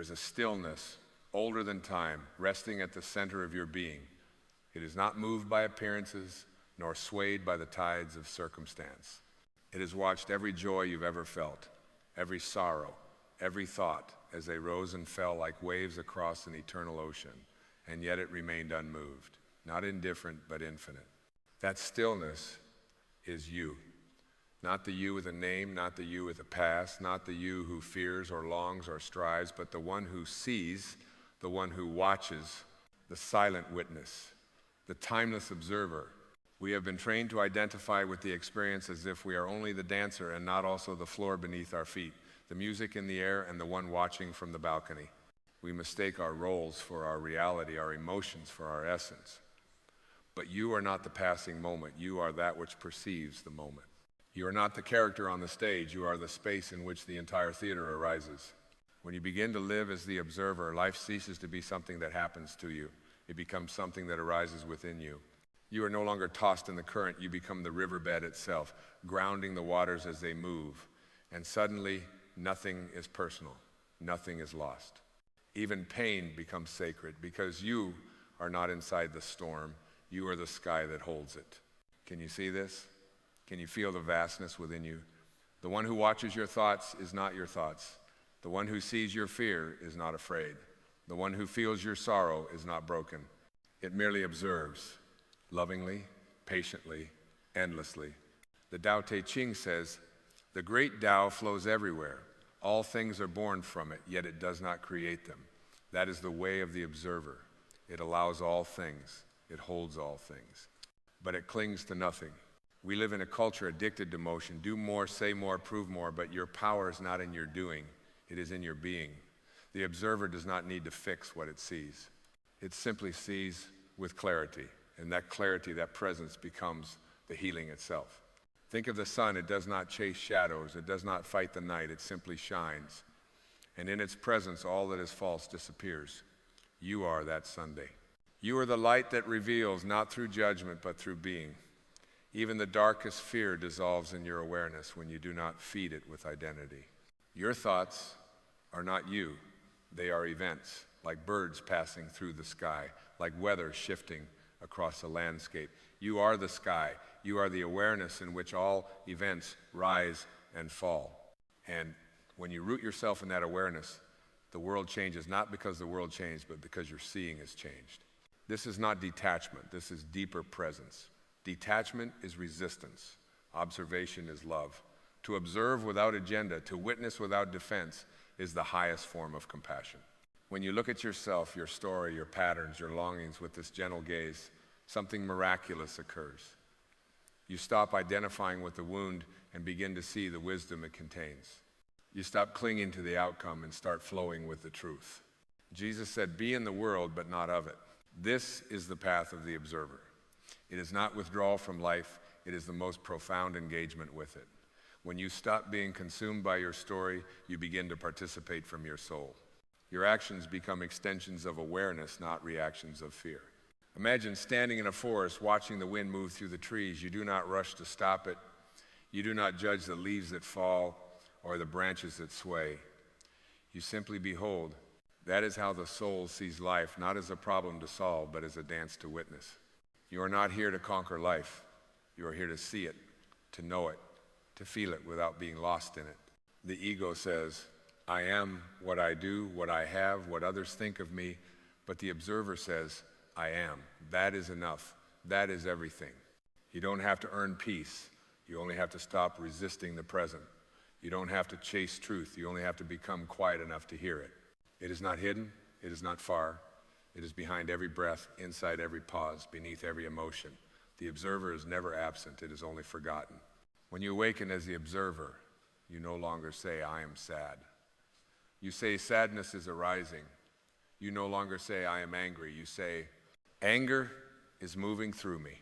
is a stillness older than time, resting at the center of your being. It is not moved by appearances, nor swayed by the tides of circumstance. It has watched every joy you've ever felt, every sorrow, every thought, as they rose and fell like waves across an eternal ocean, and yet it remained unmoved, not indifferent, but infinite. That stillness is you. Not the you with a name, not the you with a past, not the you who fears or longs or strives, but the one who sees, the one who watches, the silent witness, the timeless observer. We have been trained to identify with the experience as if we are only the dancer and not also the floor beneath our feet, the music in the air and the one watching from the balcony. We mistake our roles for our reality, our emotions for our essence. But you are not the passing moment. You are that which perceives the moment. You are not the character on the stage. You are the space in which the entire theater arises. When you begin to live as the observer, life ceases to be something that happens to you. It becomes something that arises within you. You are no longer tossed in the current. You become the riverbed itself, grounding the waters as they move. And suddenly, nothing is personal. Nothing is lost. Even pain becomes sacred because you are not inside the storm. You are the sky that holds it. Can you see this? Can you feel the vastness within you? The one who watches your thoughts is not your thoughts. The one who sees your fear is not afraid. The one who feels your sorrow is not broken. It merely observes, lovingly, patiently, endlessly. The Tao Te Ching says, the great Tao flows everywhere. All things are born from it, yet it does not create them. That is the way of the observer. It allows all things. It holds all things. But it clings to nothing. We live in a culture addicted to motion. Do more, say more, prove more, but your power is not in your doing. It is in your being. The observer does not need to fix what it sees. It simply sees with clarity, and that clarity, that presence becomes the healing itself. Think of the sun. It does not chase shadows. It does not fight the night. It simply shines. And in its presence, all that is false disappears. You are that Sunday. You are the light that reveals, not through judgment, but through being. Even the darkest fear dissolves in your awareness when you do not feed it with identity. Your thoughts are not you. They are events, like birds passing through the sky, like weather shifting across a landscape. You are the sky. You are the awareness in which all events rise and fall. And when you root yourself in that awareness, the world changes, not because the world changed, but because your seeing has changed. This is not detachment. This is deeper presence. Detachment is resistance. Observation is love. To observe without agenda, to witness without defense, is the highest form of compassion. When you look at yourself, your story, your patterns, your longings with this gentle gaze, something miraculous occurs. You stop identifying with the wound and begin to see the wisdom it contains. You stop clinging to the outcome and start flowing with the truth. Jesus said, be in the world, but not of it. This is the path of the observer. It is not withdrawal from life. It is the most profound engagement with it. When you stop being consumed by your story, you begin to participate from your soul. Your actions become extensions of awareness, not reactions of fear. Imagine standing in a forest, watching the wind move through the trees. You do not rush to stop it. You do not judge the leaves that fall or the branches that sway. You simply behold. That is how the soul sees life, not as a problem to solve, but as a dance to witness. You are not here to conquer life. You are here to see it, to know it, to feel it without being lost in it. The ego says, I am what I do, what I have, what others think of me, but the observer says, I am. That is enough. That is everything. You don't have to earn peace. You only have to stop resisting the present. You don't have to chase truth. You only have to become quiet enough to hear it. It is not hidden. It is not far. It is behind every breath, inside every pause, beneath every emotion. The observer is never absent. It is only forgotten. When you awaken as the observer, you no longer say, I am sad. You say, sadness is arising. You no longer say, I am angry. You say, anger is moving through me.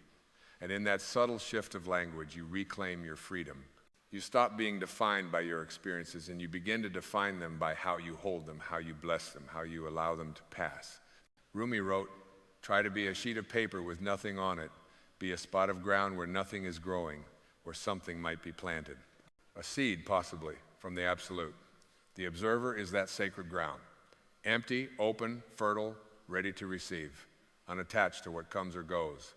And in that subtle shift of language, you reclaim your freedom. You stop being defined by your experiences and you begin to define them by how you hold them, how you bless them, how you allow them to pass. Rumi wrote, try to be a sheet of paper with nothing on it. Be a spot of ground where nothing is growing, where something might be planted. A seed, possibly, from the absolute. The observer is that sacred ground. Empty, open, fertile, ready to receive, unattached to what comes or goes.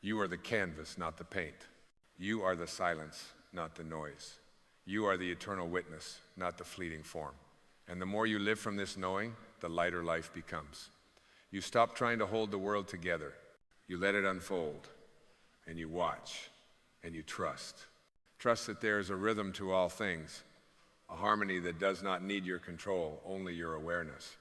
You are the canvas, not the paint. You are the silence, not the noise. You are the eternal witness, not the fleeting form. And the more you live from this knowing, the lighter life becomes. You stop trying to hold the world together. You let it unfold, and you watch, and you trust. Trust that there is a rhythm to all things, a harmony that does not need your control, only your awareness.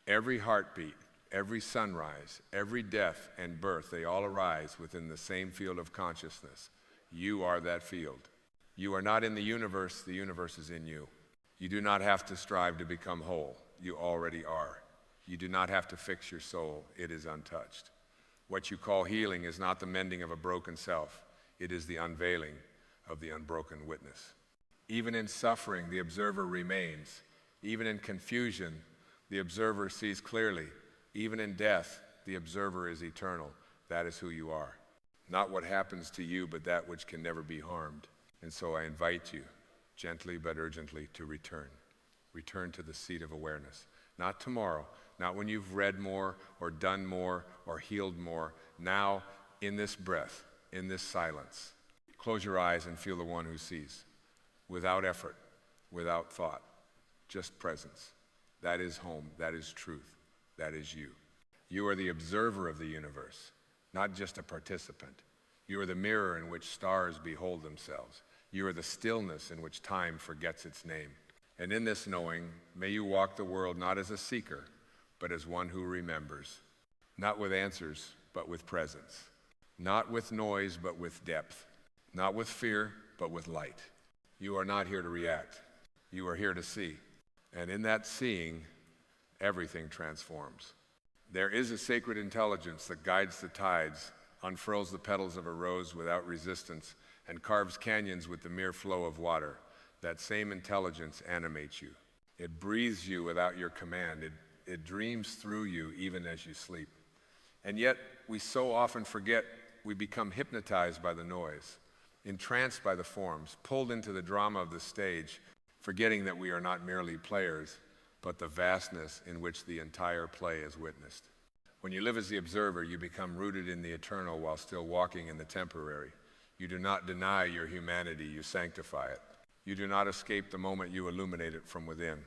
Every heartbeat, every sunrise, every death and birth, they all arise within the same field of consciousness. You are that field. You are not in the universe is in you. You do not have to strive to become whole. You already are. You do not have to fix your soul. It is untouched. What you call healing is not the mending of a broken self. It is the unveiling of the unbroken witness. Even in suffering, the observer remains. Even in confusion, the observer sees clearly. Even in death, the observer is eternal. That is who you are. Not what happens to you, but that which can never be harmed. And so I invite you, gently but urgently, to return. Return to the seat of awareness. Not tomorrow, not when you've read more or done more or healed more. Now, in this breath, in this silence. Close your eyes and feel the one who sees. Without effort, without thought, just presence. That is home, that is truth, that is you. You are the observer of the universe, not just a participant. You are the mirror in which stars behold themselves. You are the stillness in which time forgets its name. And in this knowing, may you walk the world not as a seeker, but as one who remembers. Not with answers, but with presence. Not with noise, but with depth. Not with fear, but with light. You are not here to react. You are here to see. And in that seeing, everything transforms. There is a sacred intelligence that guides the tides, unfurls the petals of a rose without resistance, and carves canyons with the mere flow of water. That same intelligence animates you. It breathes you without your command. It dreams through you even as you sleep. And yet, we so often forget we become hypnotized by the noise, entranced by the forms, pulled into the drama of the stage, forgetting that we are not merely players, but the vastness in which the entire play is witnessed. When you live as the observer, you become rooted in the eternal while still walking in the temporary. You do not deny your humanity, you sanctify it. You do not escape the moment you illuminate it from within.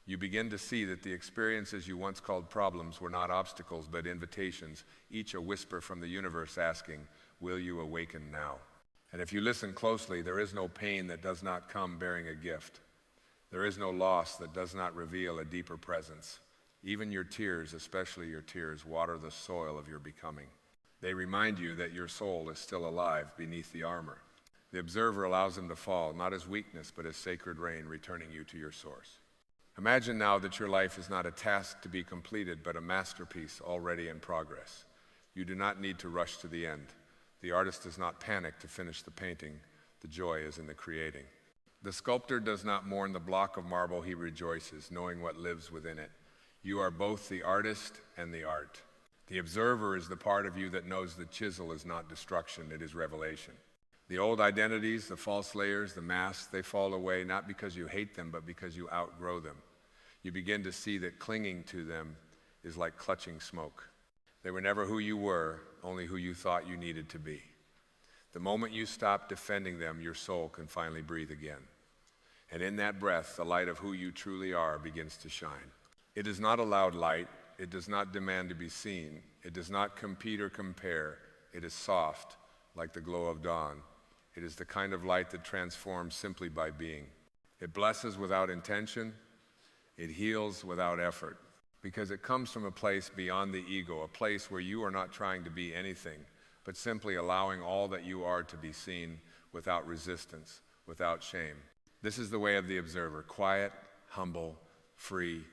You begin to see that the experiences you once called problems were not obstacles, but invitations, each a whisper from the universe asking, will you awaken now? And if you listen closely, there is no pain that does not come bearing a gift. There is no loss that does not reveal a deeper presence. Even your tears, especially your tears, water the soil of your becoming. They remind you that your soul is still alive beneath the armor. The observer allows them to fall, not as weakness, but as sacred rain, returning you to your source. Imagine now that your life is not a task to be completed, but a masterpiece already in progress. You do not need to rush to the end. The artist does not panic to finish the painting. The joy is in the creating. The sculptor does not mourn the block of marble, he rejoices, knowing what lives within it. You are both the artist and the art. The observer is the part of you that knows the chisel is not destruction, it is revelation. The old identities, the false layers, the masks, they fall away not because you hate them, but because you outgrow them. You begin to see that clinging to them is like clutching smoke. They were never who you were, only who you thought you needed to be. The moment you stop defending them, your soul can finally breathe again. And in that breath, the light of who you truly are begins to shine. It is not a loud light. It does not demand to be seen. It does not compete or compare. It is soft, like the glow of dawn. It is the kind of light that transforms simply by being. It blesses without intention. It heals without effort, because it comes from a place beyond the ego, a place where you are not trying to be anything, but simply allowing all that you are to be seen without resistance, without shame. This is the way of the observer, quiet, humble, free.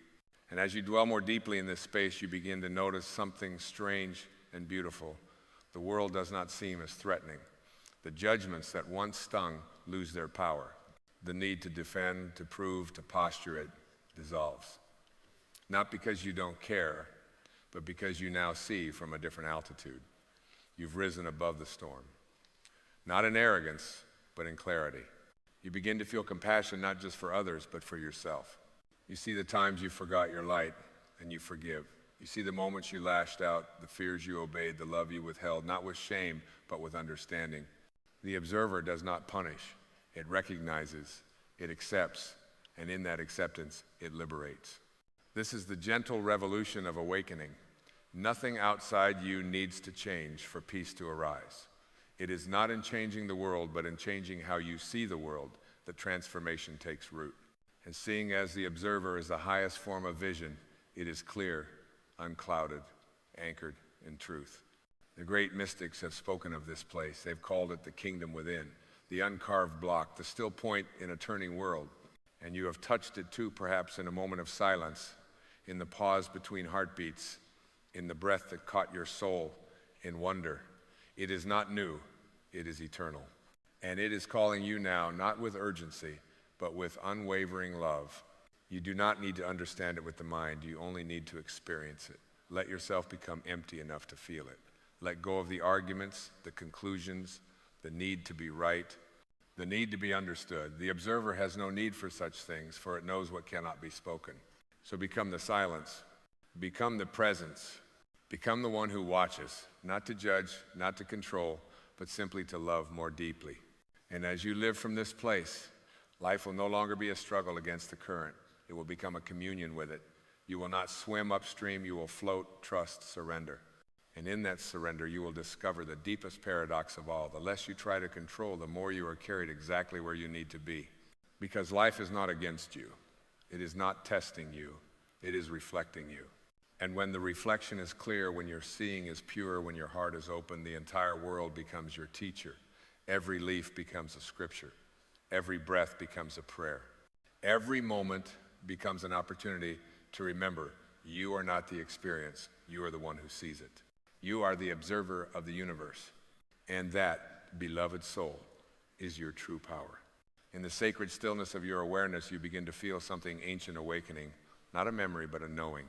And as you dwell more deeply in this space, you begin to notice something strange and beautiful. The world does not seem as threatening. The judgments that once stung lose their power. The need to defend, to prove, to posture it dissolves. Not because you don't care, but because you now see from a different altitude. You've risen above the storm. Not in arrogance, but in clarity. You begin to feel compassion not just for others, but for yourself. You see the times you forgot your light, and you forgive. You see the moments you lashed out, the fears you obeyed, the love you withheld, not with shame, but with understanding. The observer does not punish. It recognizes, it accepts, and in that acceptance, it liberates. This is the gentle revolution of awakening. Nothing outside you needs to change for peace to arise. It is not in changing the world, but in changing how you see the world that transformation takes root. And seeing as the observer is the highest form of vision, it is clear, unclouded, anchored in truth. The great mystics have spoken of this place. They've called it the kingdom within, the uncarved block, the still point in a turning world. And you have touched it too, perhaps in a moment of silence, in the pause between heartbeats, in the breath that caught your soul in wonder. It is not new, it is eternal. And it is calling you now, not with urgency, but with unwavering love. You do not need to understand it with the mind, you only need to experience it. Let yourself become empty enough to feel it. Let go of the arguments, the conclusions, the need to be right, the need to be understood. The observer has no need for such things, for it knows what cannot be spoken. So become the silence, become the presence, become the one who watches, not to judge, not to control, but simply to love more deeply. And as you live from this place, life will no longer be a struggle against the current. It will become a communion with it. You will not swim upstream, you will float, trust, surrender. And in that surrender, you will discover the deepest paradox of all. The less you try to control, the more you are carried exactly where you need to be. Because life is not against you. It is not testing you. It is reflecting you. And when the reflection is clear, when your seeing is pure, when your heart is open, the entire world becomes your teacher. Every leaf becomes a scripture. Every breath becomes a prayer. Every moment becomes an opportunity to remember you are not the experience. You are the one who sees it. You are the observer of the universe, and that, beloved soul, is your true power. In the sacred stillness of your awareness, you begin to feel something ancient awakening, not a memory, but a knowing.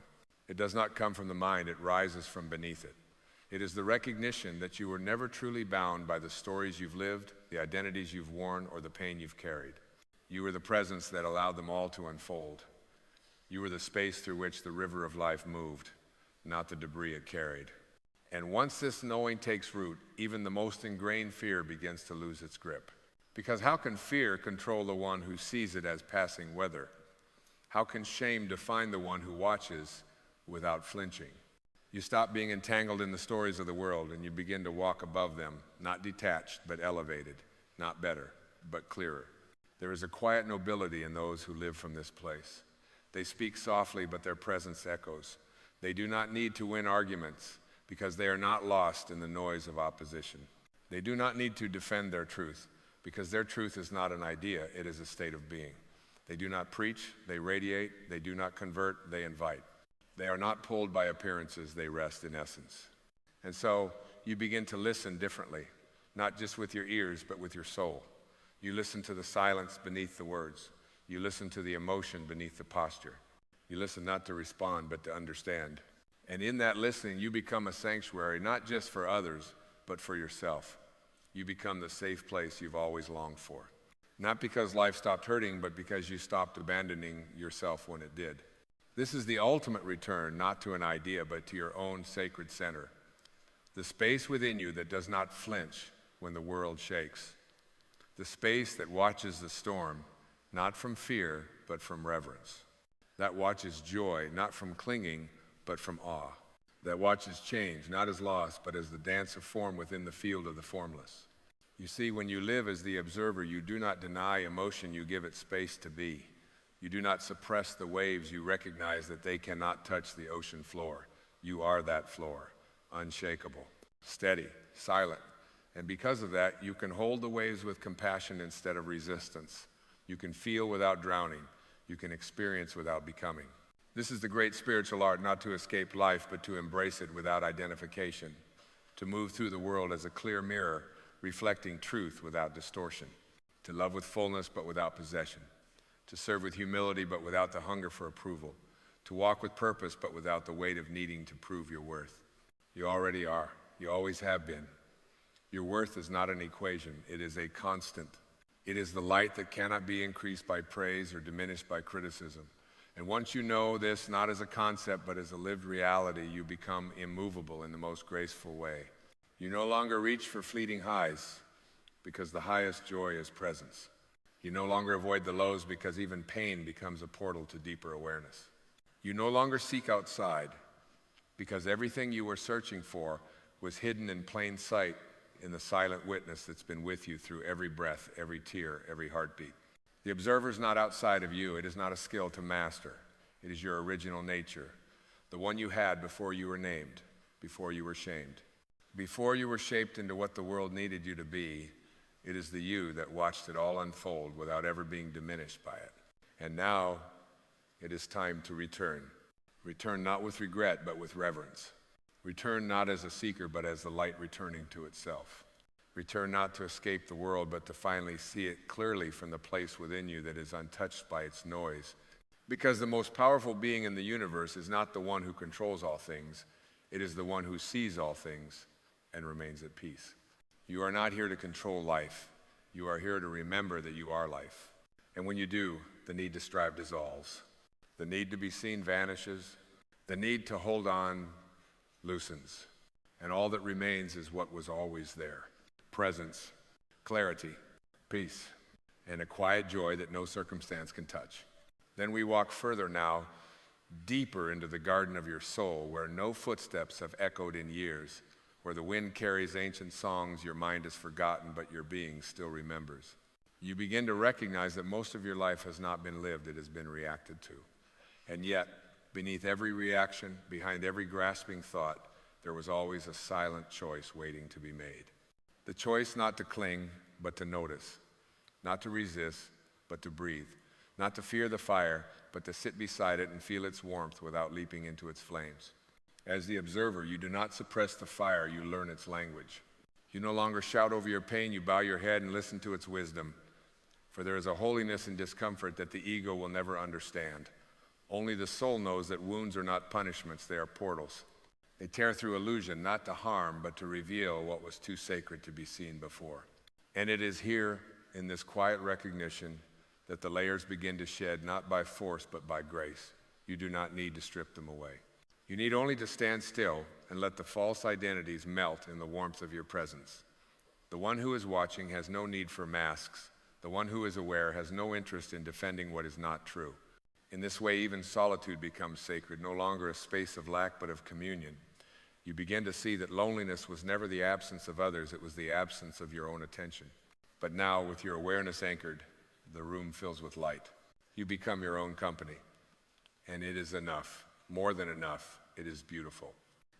It does not come from the mind, it rises from beneath it. It is the recognition that you were never truly bound by the stories you've lived, the identities you've worn, or the pain you've carried. You were the presence that allowed them all to unfold. You were the space through which the river of life moved, not the debris it carried. And once this knowing takes root, even the most ingrained fear begins to lose its grip. Because how can fear control the one who sees it as passing weather? How can shame define the one who watches without flinching? You stop being entangled in the stories of the world and you begin to walk above them, not detached, but elevated, not better, but clearer. There is a quiet nobility in those who live from this place. They speak softly, but their presence echoes. They do not need to win arguments, because they are not lost in the noise of opposition. They do not need to defend their truth, because their truth is not an idea, it is a state of being. They do not preach, they radiate, they do not convert, they invite. They are not pulled by appearances, they rest in essence. And so you begin to listen differently, not just with your ears, but with your soul. You listen to the silence beneath the words. You listen to the emotion beneath the posture. You listen not to respond, but to understand. And in that listening, you become a sanctuary, not just for others, but for yourself. You become the safe place you've always longed for. Not because life stopped hurting, but because you stopped abandoning yourself when it did. This is the ultimate return, not to an idea, but to your own sacred center. The space within you that does not flinch when the world shakes. The space that watches the storm, not from fear, but from reverence. That watches joy, not from clinging, but from awe. That watches change, not as loss, but as the dance of form within the field of the formless. You see, when you live as the observer, you do not deny emotion, you give it space to be. You do not suppress the waves, you recognize that they cannot touch the ocean floor. You are that floor, unshakable, steady, silent. And because of that, you can hold the waves with compassion instead of resistance. You can feel without drowning. You can experience without becoming. This is the great spiritual art, not to escape life, but to embrace it without identification, to move through the world as a clear mirror, reflecting truth without distortion, to love with fullness but without possession, to serve with humility but without the hunger for approval, to walk with purpose but without the weight of needing to prove your worth. You already are. You always have been. Your worth is not an equation. It is a constant. It is the light that cannot be increased by praise or diminished by criticism. And once you know this, not as a concept, but as a lived reality, you become immovable in the most graceful way. You no longer reach for fleeting highs, because the highest joy is presence. You no longer avoid the lows, because even pain becomes a portal to deeper awareness. You no longer seek outside, because everything you were searching for was hidden in plain sight in the silent witness that's been with you through every breath, every tear, every heartbeat. The observer is not outside of you. It is not a skill to master. It is your original nature, the one you had before you were named, before you were shamed. Before you were shaped into what the world needed you to be, it is the you that watched it all unfold without ever being diminished by it. And now, it is time to return. Return not with regret, but with reverence. Return not as a seeker, but as the light returning to itself. Return not to escape the world, but to finally see it clearly from the place within you that is untouched by its noise. Because the most powerful being in the universe is not the one who controls all things. It is the one who sees all things and remains at peace. You are not here to control life. You are here to remember that you are life. And when you do, the need to strive dissolves. The need to be seen vanishes. The need to hold on loosens. And all that remains is what was always there. Presence, clarity, peace, and a quiet joy that no circumstance can touch. Then we walk further now, deeper into the garden of your soul, where no footsteps have echoed in years, where the wind carries ancient songs your mind has forgotten, but your being still remembers. You begin to recognize that most of your life has not been lived, it has been reacted to. And yet, beneath every reaction, behind every grasping thought, there was always a silent choice waiting to be made. The choice not to cling, but to notice. Not to resist, but to breathe. Not to fear the fire, but to sit beside it and feel its warmth without leaping into its flames. As the observer, you do not suppress the fire, you learn its language. You no longer shout over your pain, you bow your head and listen to its wisdom. For there is a holiness in discomfort that the ego will never understand. Only the soul knows that wounds are not punishments, they are portals. They tear through illusion, not to harm, but to reveal what was too sacred to be seen before. And it is here, in this quiet recognition, that the layers begin to shed, not by force, but by grace. You do not need to strip them away. You need only to stand still and let the false identities melt in the warmth of your presence. The one who is watching has no need for masks. The one who is aware has no interest in defending what is not true. In this way, even solitude becomes sacred, no longer a space of lack, but of communion. You begin to see that loneliness was never the absence of others, it was the absence of your own attention. But now, with your awareness anchored, the room fills with light. You become your own company, and it is enough, more than enough. It is beautiful.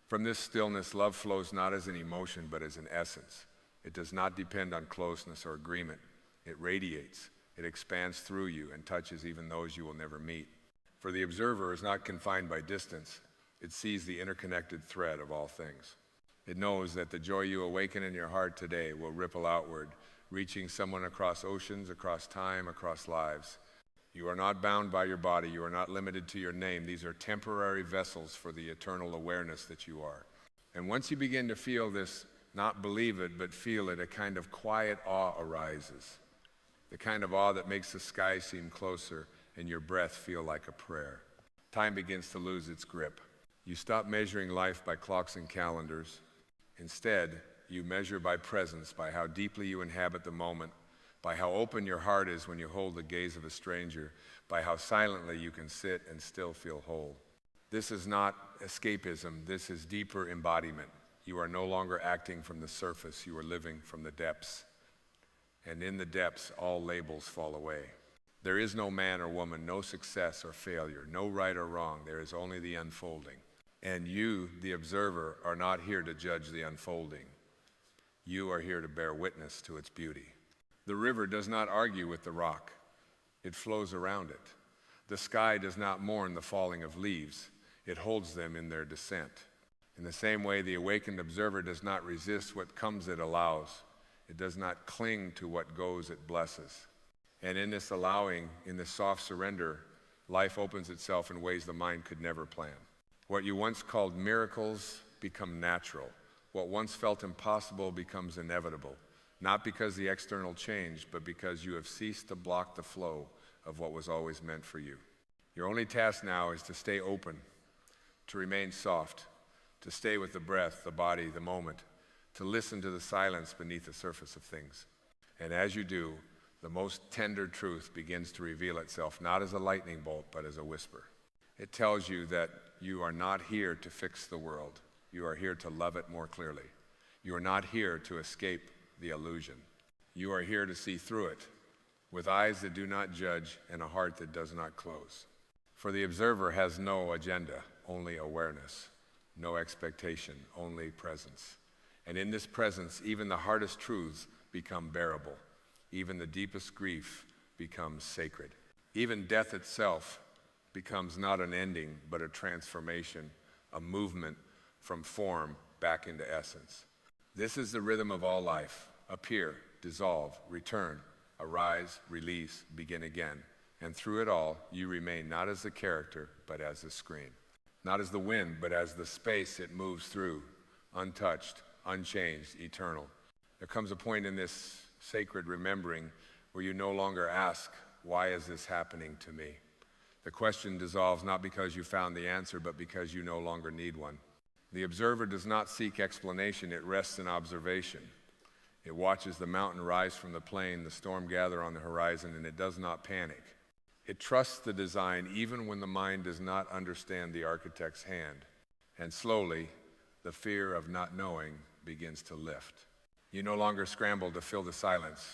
From this stillness, love flows not as an emotion, but as an essence. It does not depend on closeness or agreement. It radiates. It expands through you and touches even those you will never meet. For the observer is not confined by distance. It sees the interconnected thread of all things. It knows that the joy you awaken in your heart today will ripple outward, reaching someone across oceans, across time, across lives. You are not bound by your body. You are not limited to your name. These are temporary vessels for the eternal awareness that you are. And once you begin to feel this, not believe it, but feel it, a kind of quiet awe arises. The kind of awe that makes the sky seem closer and your breath feel like a prayer. Time begins to lose its grip. You stop measuring life by clocks and calendars. Instead, you measure by presence, by how deeply you inhabit the moment, by how open your heart is when you hold the gaze of a stranger, by how silently you can sit and still feel whole. This is not escapism, this is deeper embodiment. You are no longer acting from the surface, you are living from the depths. And in the depths, all labels fall away. There is no man or woman, no success or failure, no right or wrong. There is only the unfolding. And you, the observer, are not here to judge the unfolding. You are here to bear witness to its beauty. The river does not argue with the rock. It flows around it. The sky does not mourn the falling of leaves. It holds them in their descent. In the same way, the awakened observer does not resist what comes, it allows. It does not cling to what goes, it blesses. And in this allowing, in this soft surrender, life opens itself in ways the mind could never plan. What you once called miracles become natural. What once felt impossible becomes inevitable, not because the external changed, but because you have ceased to block the flow of what was always meant for you. Your only task now is to stay open, to remain soft, to stay with the breath, the body, the moment, to listen to the silence beneath the surface of things. And as you do, the most tender truth begins to reveal itself, not as a lightning bolt, but as a whisper. It tells you that you are not here to fix the world. You are here to love it more clearly. You are not here to escape the illusion. You are here to see through it, with eyes that do not judge and a heart that does not close. For the observer has no agenda, only awareness, no expectation, only presence. And in this presence, even the hardest truths become bearable. Even the deepest grief becomes sacred. Even death itself becomes not an ending, but a transformation, a movement from form back into essence. This is the rhythm of all life: appear, dissolve, return, arise, release, begin again. And through it all, you remain not as the character, but as the screen. Not as the wind, but as the space it moves through, untouched, unchanged, eternal. There comes a point in this sacred remembering where you no longer ask, why is this happening to me? The question dissolves not because you found the answer, but because you no longer need one. The observer does not seek explanation, it rests in observation. It watches the mountain rise from the plain, the storm gather on the horizon, and it does not panic. It trusts the design even when the mind does not understand the architect's hand. And slowly, the fear of not knowing begins to lift. You no longer scramble to fill the silence.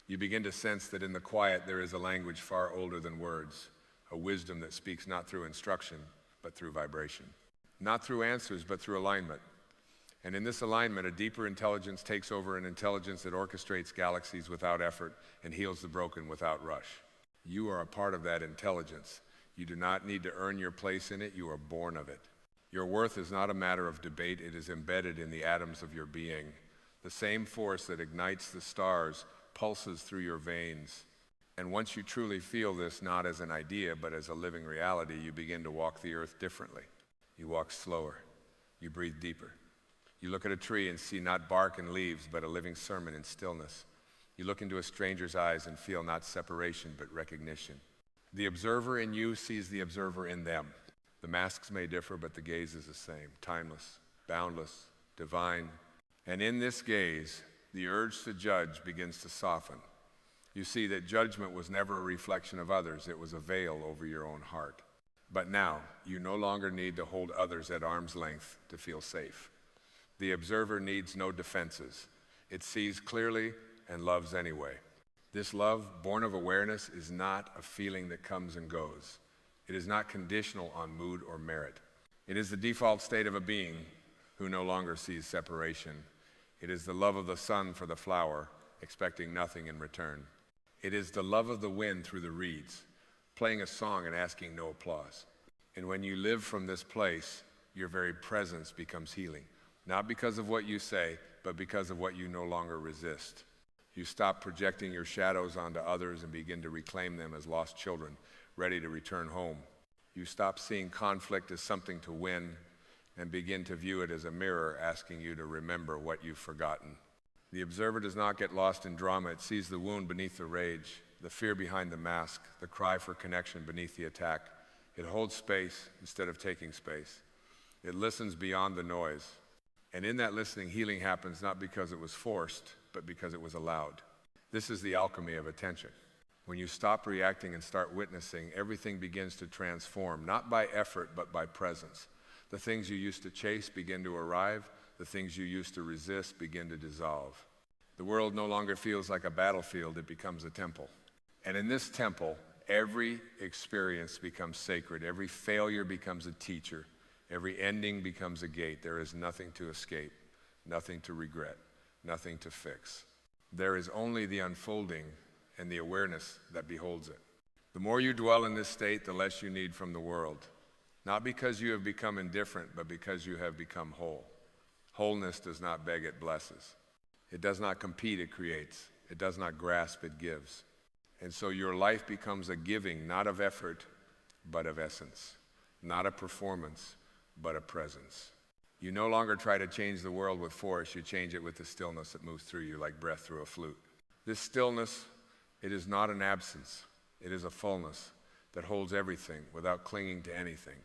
You begin to sense that in the quiet there is a language far older than words, a wisdom that speaks not through instruction, but through vibration. Not through answers, but through alignment. And in this alignment, a deeper intelligence takes over, an intelligence that orchestrates galaxies without effort and heals the broken without rush. You are a part of that intelligence. You do not need to earn your place in it, you are born of it. Your worth is not a matter of debate, it is embedded in the atoms of your being. The same force that ignites the stars pulses through your veins. And once you truly feel this, not as an idea, but as a living reality, you begin to walk the earth differently. You walk slower. You breathe deeper. You look at a tree and see not bark and leaves, but a living sermon in stillness. You look into a stranger's eyes and feel not separation, but recognition. The observer in you sees the observer in them. The masks may differ, but the gaze is the same, timeless, boundless, divine. And in this gaze, the urge to judge begins to soften. You see that judgment was never a reflection of others, it was a veil over your own heart. But now, you no longer need to hold others at arm's length to feel safe. The observer needs no defenses. It sees clearly and loves anyway. This love, born of awareness, is not a feeling that comes and goes. It is not conditional on mood or merit. It is the default state of a being who no longer sees separation. It is the love of the sun for the flower, expecting nothing in return. It is the love of the wind through the reeds, playing a song and asking no applause. And when you live from this place, your very presence becomes healing. Not because of what you say, but because of what you no longer resist. You stop projecting your shadows onto others and begin to reclaim them as lost children, ready to return home. You stop seeing conflict as something to win and begin to view it as a mirror asking you to remember what you've forgotten. The observer does not get lost in drama. It sees the wound beneath the rage, the fear behind the mask, the cry for connection beneath the attack. It holds space instead of taking space. It listens beyond the noise. And in that listening, healing happens not because it was forced, but because it was allowed. This is the alchemy of attention. When you stop reacting and start witnessing, everything begins to transform, not by effort, but by presence. The things you used to chase begin to arrive. The things you used to resist begin to dissolve. The world no longer feels like a battlefield, it becomes a temple. And in this temple, every experience becomes sacred. Every failure becomes a teacher. Every ending becomes a gate. There is nothing to escape, nothing to regret, nothing to fix. There is only the unfolding and the awareness that beholds it. The more you dwell in this state, the less you need from the world. Not because you have become indifferent, but because you have become whole. Wholeness does not beg, it blesses. It does not compete, it creates. It does not grasp, it gives. And so your life becomes a giving, not of effort, but of essence. Not a performance, but a presence. You no longer try to change the world with force, you change it with the stillness that moves through you like breath through a flute. This stillness, it is not an absence, it is a fullness. that holds everything without clinging to anything.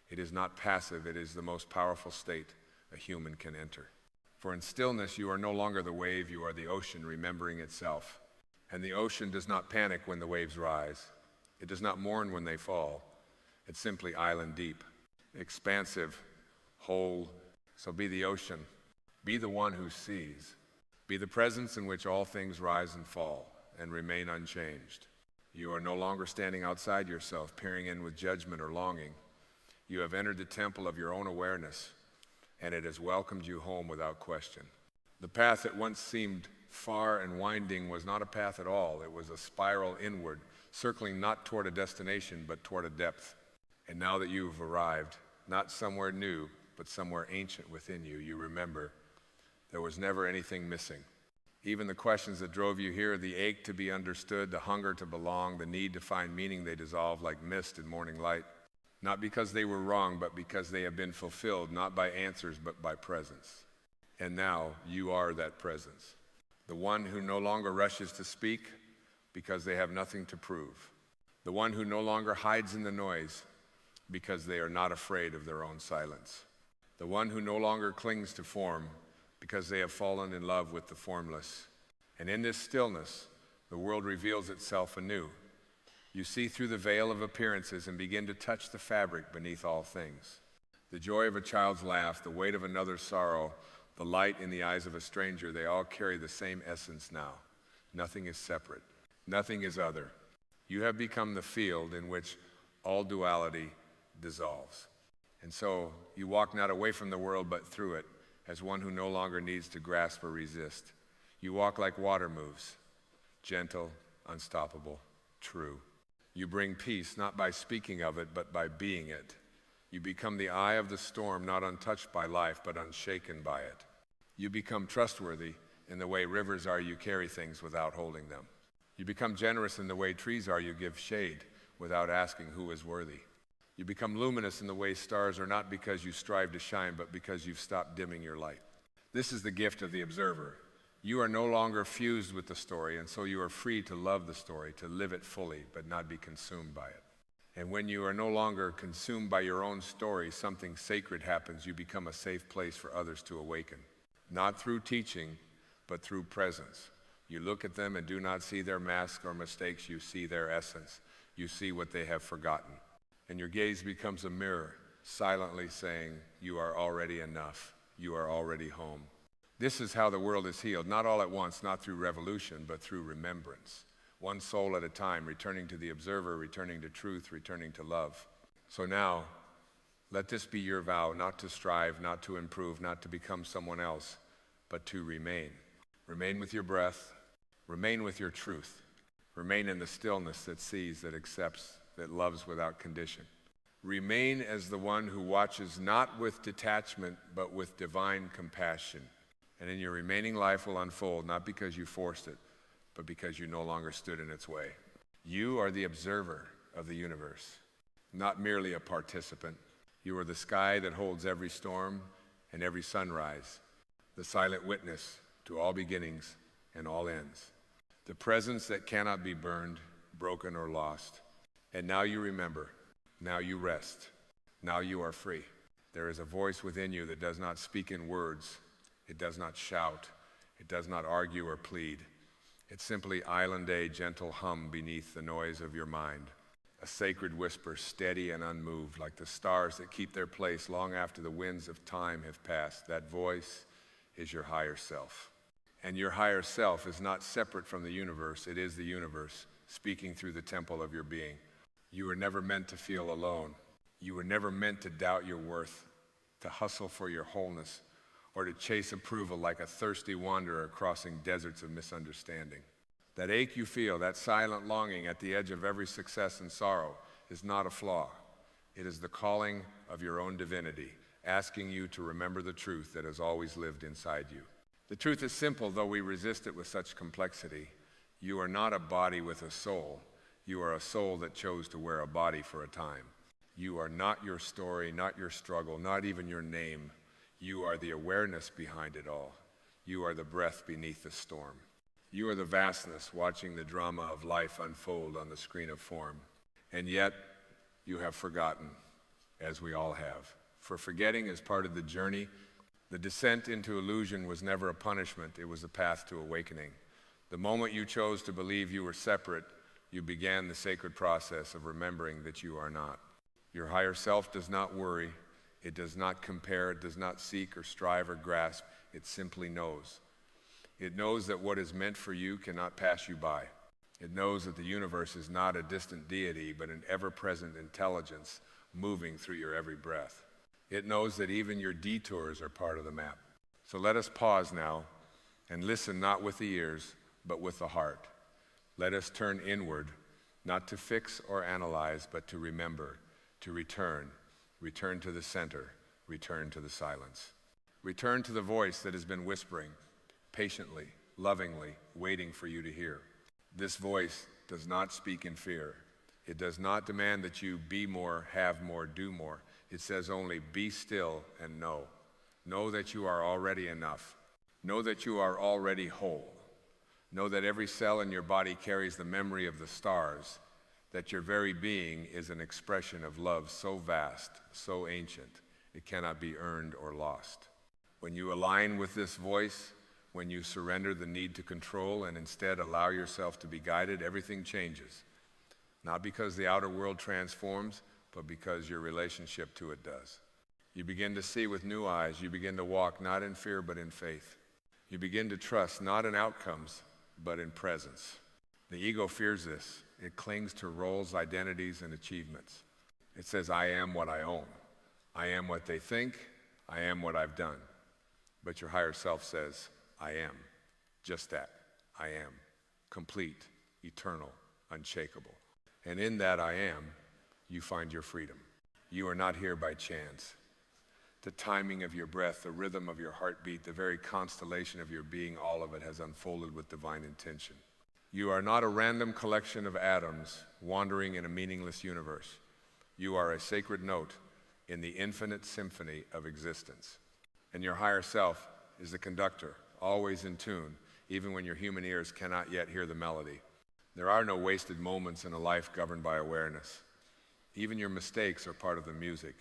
It is not passive, it is the most powerful state a human can enter. For in stillness, you are no longer the wave, you are the ocean remembering itself. And the ocean does not panic when the waves rise. It does not mourn when they fall. It's simply island deep, expansive, whole. So be the ocean. Be the one who sees. Be the presence in which all things rise and fall and remain unchanged. You are no longer standing outside yourself, peering in with judgment or longing. You have entered the temple of your own awareness, and it has welcomed you home without question. The path that once seemed far and winding was not a path at all. It was a spiral inward, circling not toward a destination, but toward a depth. And now that you've arrived, not somewhere new, but somewhere ancient within you, you remember there was never anything missing. Even the questions that drove you here, the ache to be understood, the hunger to belong, the need to find meaning, they dissolve like mist in morning light. Not because they were wrong, but because they have been fulfilled, not by answers, but by presence. And now you are that presence. The one who no longer rushes to speak because they have nothing to prove. The one who no longer hides in the noise because they are not afraid of their own silence. The one who no longer clings to form because they have fallen in love with the formless. And in this stillness, the world reveals itself anew. You see through the veil of appearances and begin to touch the fabric beneath all things. The joy of a child's laugh, the weight of another's sorrow, the light in the eyes of a stranger, they all carry the same essence now. Nothing is separate. Nothing is other. You have become the field in which all duality dissolves. And so you walk not away from the world, but through it, as one who no longer needs to grasp or resist. You walk like water moves, gentle, unstoppable, true. You bring peace not by speaking of it, but by being it. You become the eye of the storm, not untouched by life, but unshaken by it. You become trustworthy in the way rivers are, you carry things without holding them. You become generous in the way trees are, you give shade without asking who is worthy. You become luminous in the way stars are, not because you strive to shine, but because you've stopped dimming your light. This is the gift of the observer. You are no longer fused with the story, and so you are free to love the story, to live it fully, but not be consumed by it. And when you are no longer consumed by your own story, something sacred happens. You become a safe place for others to awaken. Not through teaching, but through presence. You look at them and do not see their masks or mistakes. You see their essence. You see what they have forgotten. And your gaze becomes a mirror, silently saying, you are already enough. You are already home. This is how the world is healed, not all at once, not through revolution, but through remembrance. One soul at a time, returning to the observer, returning to truth, returning to love. So now, let this be your vow, not to strive, not to improve, not to become someone else, but to remain. Remain with your breath. Remain with your truth. Remain in the stillness that sees, that accepts, that loves without condition. Remain as the one who watches not with detachment, but with divine compassion. And in your remaining life will unfold, not because you forced it, but because you no longer stood in its way. You are the observer of the universe, not merely a participant. You are the sky that holds every storm and every sunrise, the silent witness to all beginnings and all ends, the presence that cannot be burned, broken, or lost. And now you remember, now you rest, now you are free. There is a voice within you that does not speak in words, it does not shout, it does not argue or plead. It's simply island a gentle hum beneath the noise of your mind, a sacred whisper, steady and unmoved, like the stars that keep their place long after the winds of time have passed. That voice is your higher self. And your higher self is not separate from the universe, it is the universe speaking through the temple of your being. You were never meant to feel alone. You were never meant to doubt your worth, to hustle for your wholeness, or to chase approval like a thirsty wanderer crossing deserts of misunderstanding. That ache you feel, that silent longing at the edge of every success and sorrow, is not a flaw. It is the calling of your own divinity, asking you to remember the truth that has always lived inside you. The truth is simple, though we resist it with such complexity. You are not a body with a soul. You are a soul that chose to wear a body for a time. You are not your story, not your struggle, not even your name. You are the awareness behind it all. You are the breath beneath the storm. You are the vastness watching the drama of life unfold on the screen of form. And yet, you have forgotten, as we all have. For forgetting is part of the journey. The descent into illusion was never a punishment, it was a path to awakening. The moment you chose to believe you were separate, you began the sacred process of remembering that you are not. Your higher self does not worry, it does not compare, it does not seek or strive or grasp, it simply knows. It knows that what is meant for you cannot pass you by. It knows that the universe is not a distant deity, but an ever-present intelligence moving through your every breath. It knows that even your detours are part of the map. So let us pause now and listen not with the ears, but with the heart. Let us turn inward, not to fix or analyze, but to remember, to return to the center, return to the silence. Return to the voice that has been whispering, patiently, lovingly, waiting for you to hear. This voice does not speak in fear. It does not demand that you be more, have more, do more. It says only, be still and know. Know that you are already enough. Know that you are already whole. Know that every cell in your body carries the memory of the stars, that your very being is an expression of love so vast, so ancient, it cannot be earned or lost. When you align with this voice, when you surrender the need to control and instead allow yourself to be guided, everything changes. Not because the outer world transforms, but because your relationship to it does. You begin to see with new eyes. You begin to walk not in fear, but in faith. You begin to trust not in outcomes, but in presence. The ego fears this. It clings to roles, identities, and achievements. It says, I am what I own. I am what they think. I am what I've done. But your higher self says, I am. Just that. I am. Complete, eternal, unshakable. And in that I am, you find your freedom. You are not here by chance. The timing of your breath, the rhythm of your heartbeat, the very constellation of your being, all of it has unfolded with divine intention. You are not a random collection of atoms wandering in a meaningless universe. You are a sacred note in the infinite symphony of existence. And your higher self is the conductor, always in tune, even when your human ears cannot yet hear the melody. There are no wasted moments in a life governed by awareness. Even your mistakes are part of the music.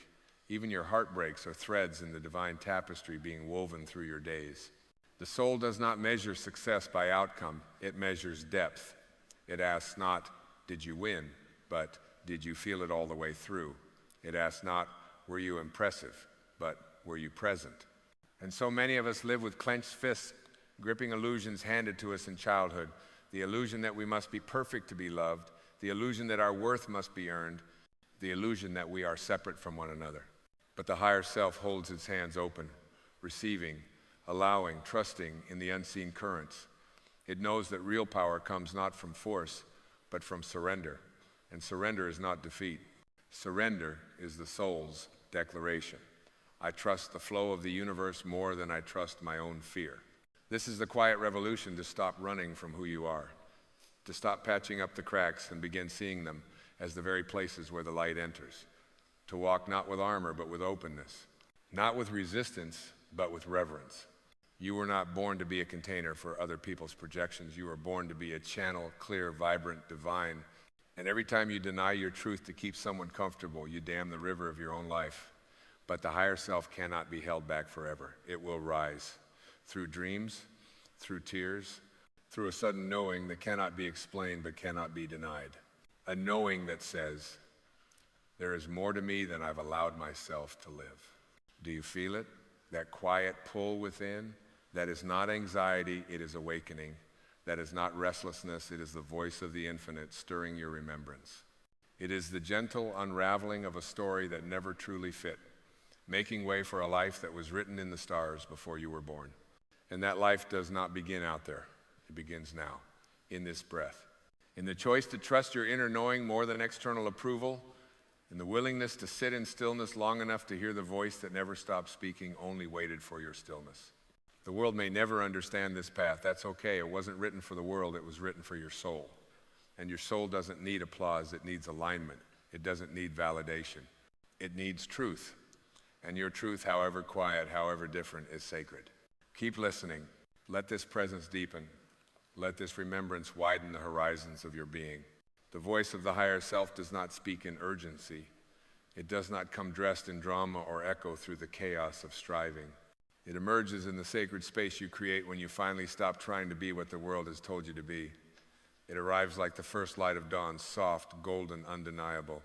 Even your heartbreaks are threads in the divine tapestry being woven through your days. The soul does not measure success by outcome, it measures depth. It asks not, did you win, but did you feel it all the way through? It asks not, were you impressive, but were you present? And so many of us live with clenched fists, gripping illusions handed to us in childhood. The illusion that we must be perfect to be loved, the illusion that our worth must be earned, the illusion that we are separate from one another. But the higher self holds its hands open, receiving, allowing, trusting in the unseen currents. It knows that real power comes not from force, but from surrender. And surrender is not defeat. Surrender is the soul's declaration. I trust the flow of the universe more than I trust my own fear. This is the quiet revolution to stop running from who you are, to stop patching up the cracks and begin seeing them as the very places where the light enters, to walk not with armor but with openness, not with resistance but with reverence. You were not born to be a container for other people's projections. You were born to be a channel, clear, vibrant, divine. And every time you deny your truth to keep someone comfortable, you dam the river of your own life. But the higher self cannot be held back forever. It will rise. Through dreams, through tears, through a sudden knowing that cannot be explained but cannot be denied. A knowing that says, there is more to me than I've allowed myself to live. Do you feel it? That quiet pull within? That is not anxiety, it is awakening. That is not restlessness, it is the voice of the infinite stirring your remembrance. It is the gentle unraveling of a story that never truly fit, making way for a life that was written in the stars before you were born. And that life does not begin out there. It begins now, in this breath. In the choice to trust your inner knowing more than external approval, in the willingness to sit in stillness long enough to hear the voice that never stopped speaking, only waited for your stillness. The world may never understand this path. That's okay. It wasn't written for the world. It was written for your soul. And your soul doesn't need applause. It needs alignment. It doesn't need validation. It needs truth. And your truth, however quiet, however different, is sacred. Keep listening. Let this presence deepen. Let this remembrance widen the horizons of your being. The voice of the higher self does not speak in urgency. It does not come dressed in drama or echo through the chaos of striving. It emerges in the sacred space you create when you finally stop trying to be what the world has told you to be. It arrives like the first light of dawn, soft, golden, undeniable.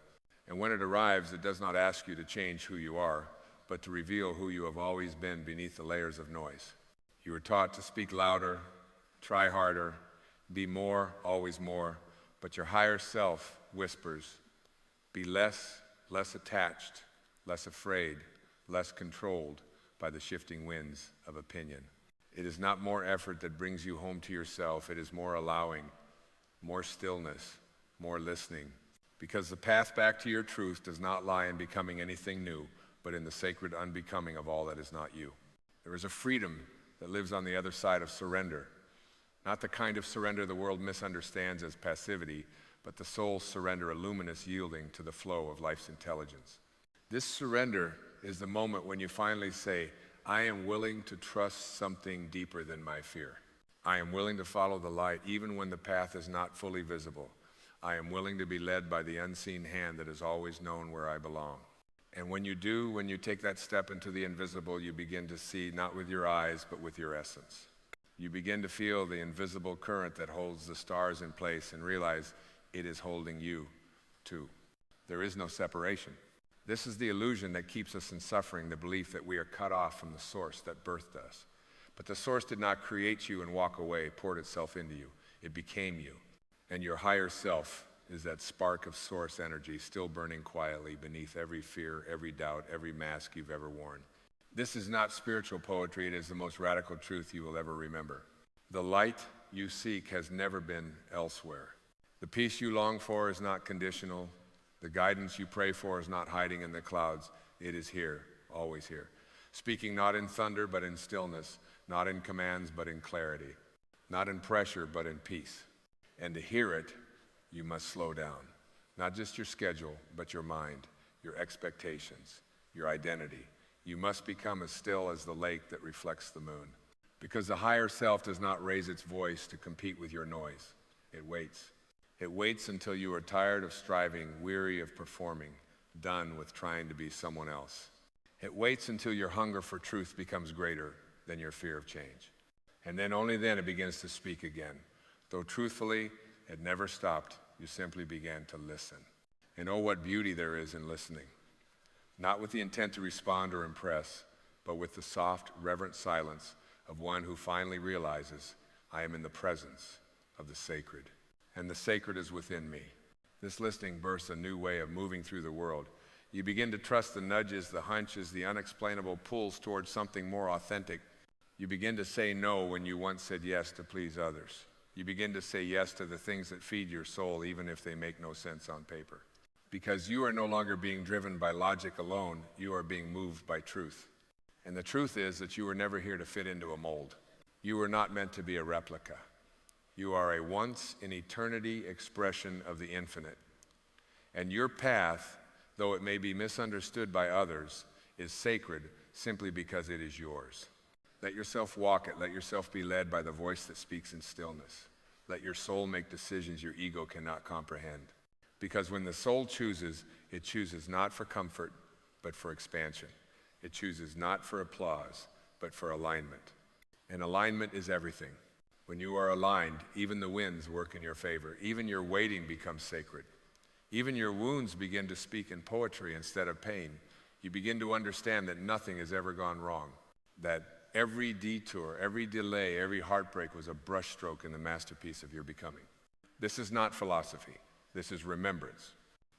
And when it arrives, it does not ask you to change who you are, but to reveal who you have always been beneath the layers of noise. You were taught to speak louder, try harder, be more, always more, but your higher self whispers, be less attached, less afraid, less controlled by the shifting winds of opinion. It is not more effort that brings you home to yourself. It is more allowing, more stillness, more listening. Because the path back to your truth does not lie in becoming anything new, but in the sacred unbecoming of all that is not you. There is a freedom that lives on the other side of surrender. Not the kind of surrender the world misunderstands as passivity, but the soul's surrender, a luminous yielding to the flow of life's intelligence. This surrender is the moment when you finally say, I am willing to trust something deeper than my fear. I am willing to follow the light even when the path is not fully visible. I am willing to be led by the unseen hand that has always known where I belong. And when you do, when you take that step into the invisible, you begin to see not with your eyes, but with your essence. You begin to feel the invisible current that holds the stars in place and realize it is holding you too. There is no separation. This is the illusion that keeps us in suffering, the belief that we are cut off from the source that birthed us. But the source did not create you and walk away, poured itself into you. It became you. And your higher self is that spark of source energy still burning quietly beneath every fear, every doubt, every mask you've ever worn. This is not spiritual poetry. It is the most radical truth you will ever remember. The light you seek has never been elsewhere. The peace you long for is not conditional. The guidance you pray for is not hiding in the clouds. It is here, always here. Speaking not in thunder, but in stillness. Not in commands, but in clarity. Not in pressure, but in peace. And to hear it, you must slow down. Not just your schedule, but your mind, your expectations, your identity. You must become as still as the lake that reflects the moon. Because the higher self does not raise its voice to compete with your noise. It waits. It waits until you are tired of striving, weary of performing, done with trying to be someone else. It waits until your hunger for truth becomes greater than your fear of change. And then only then it begins to speak again. Though truthfully, it never stopped, you simply began to listen. And oh, what beauty there is in listening. Not with the intent to respond or impress, but with the soft, reverent silence of one who finally realizes, I am in the presence of the sacred. And the sacred is within me. This listening births a new way of moving through the world. You begin to trust the nudges, the hunches, the unexplainable pulls towards something more authentic. You begin to say no when you once said yes to please others. You begin to say yes to the things that feed your soul, even if they make no sense on paper. Because you are no longer being driven by logic alone, you are being moved by truth. And the truth is that you were never here to fit into a mold. You were not meant to be a replica. You are a once-in-eternity expression of the infinite. And your path, though it may be misunderstood by others, is sacred simply because it is yours. Let yourself walk it. Let yourself be led by the voice that speaks in stillness. Let your soul make decisions your ego cannot comprehend. Because when the soul chooses, it chooses not for comfort, but for expansion. It chooses not for applause, but for alignment. And alignment is everything. When you are aligned, even the winds work in your favor. Even your waiting becomes sacred. Even your wounds begin to speak in poetry instead of pain. You begin to understand that nothing has ever gone wrong. That every detour, every delay, every heartbreak was a brushstroke in the masterpiece of your becoming. This is not philosophy. This is remembrance.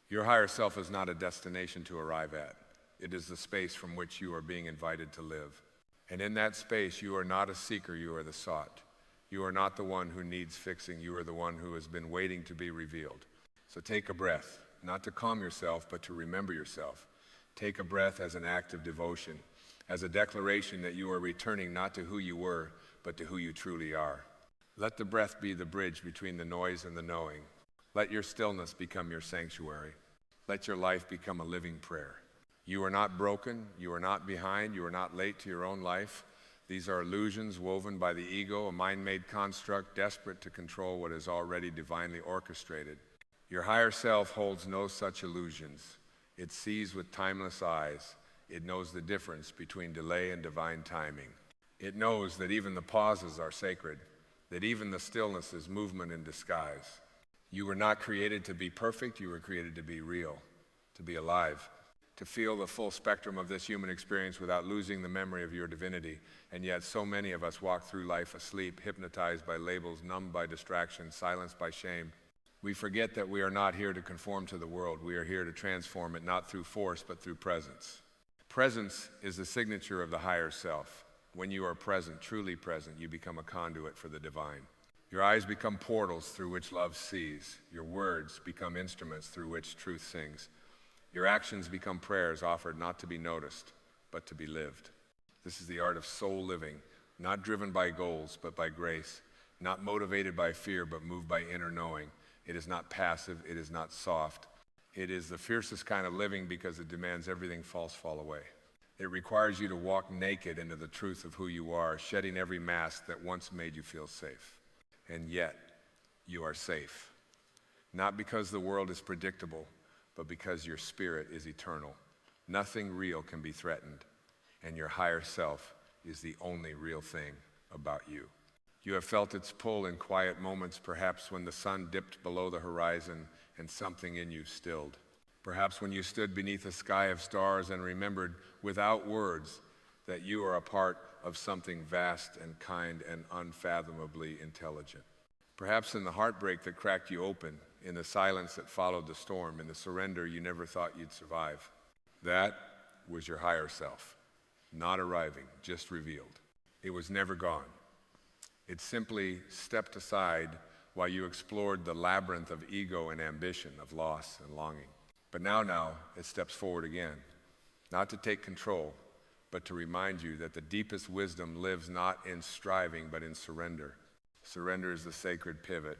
Your higher self is not a destination to arrive at. It is the space from which you are being invited to live. And in that space, you are not a seeker, you are the sought. You are not the one who needs fixing, you are the one who has been waiting to be revealed. So take a breath, not to calm yourself, but to remember yourself. Take a breath as an act of devotion, as a declaration that you are returning not to who you were, but to who you truly are. Let the breath be the bridge between the noise and the knowing. Let your stillness become your sanctuary. Let your life become a living prayer. You are not broken, you are not behind, you are not late to your own life. These are illusions woven by the ego, a mind-made construct desperate to control what is already divinely orchestrated. Your higher self holds no such illusions. It sees with timeless eyes. It knows the difference between delay and divine timing. It knows that even the pauses are sacred, that even the stillness is movement in disguise. You were not created to be perfect, you were created to be real, to be alive, to feel the full spectrum of this human experience without losing the memory of your divinity. And yet so many of us walk through life asleep, hypnotized by labels, numbed by distraction, silenced by shame. We forget that we are not here to conform to the world. We are here to transform it, not through force, but through presence. Presence is the signature of the higher self. When you are present, truly present, you become a conduit for the divine. Your eyes become portals through which love sees. Your words become instruments through which truth sings. Your actions become prayers offered not to be noticed, but to be lived. This is the art of soul living, not driven by goals, but by grace, not motivated by fear, but moved by inner knowing. It is not passive, it is not soft. It is the fiercest kind of living because it demands everything false fall away. It requires you to walk naked into the truth of who you are, shedding every mask that once made you feel safe. And yet, you are safe. Not because the world is predictable, but because your spirit is eternal. Nothing real can be threatened, and your higher self is the only real thing about you. You have felt its pull in quiet moments, perhaps when the sun dipped below the horizon and something in you stilled. Perhaps when you stood beneath a sky of stars and remembered without words that you are a part of something vast and kind and unfathomably intelligent. Perhaps in the heartbreak that cracked you open, in the silence that followed the storm, in the surrender you never thought you'd survive. That was your higher self, not arriving, just revealed. It was never gone. It simply stepped aside while you explored the labyrinth of ego and ambition, of loss and longing. But now it steps forward again, not to take control, but to remind you that the deepest wisdom lives not in striving, but in surrender. Surrender is the sacred pivot,